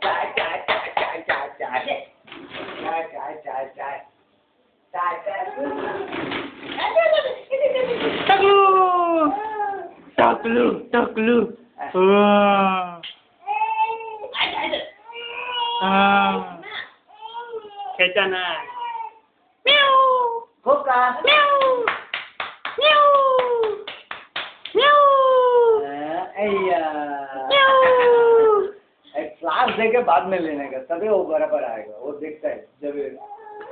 चाय चाय चाय चाय चाय चाय चाय चाय चाय टकलू टकलू खेचा ना होका क्लास देके बाद में लेने का तभी वो बराबर आएगा। वो देखता है जब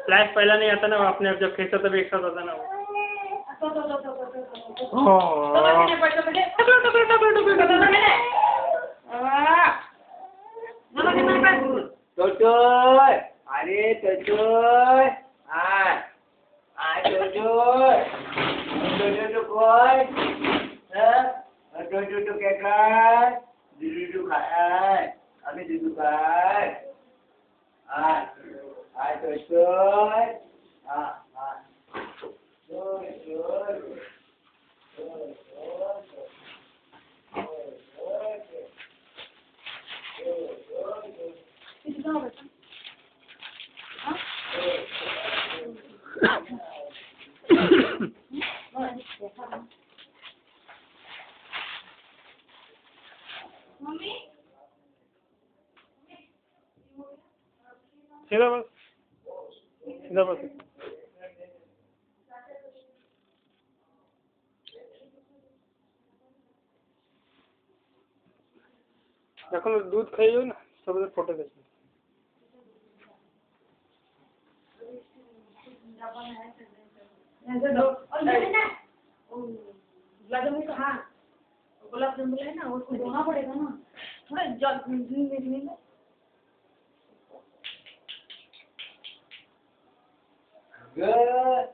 फ्लैश पहला नहीं आता ना, वो अपने आप जब खींचता तभी एक साथ होता ना टोटोय अरे टोटोय आय आय टोटोय टोटो कोय टोटो क्या खाय दूधू खाय अभी दूधू खाय आय आय टोटोय हाँ हाँ सीधा बस सीधा बस। देखो दूध खाइयो ना सब फोटो देखो। गुलाब जामुन है ना, उसको धोना पड़ेगा ना थोड़ा जल Good.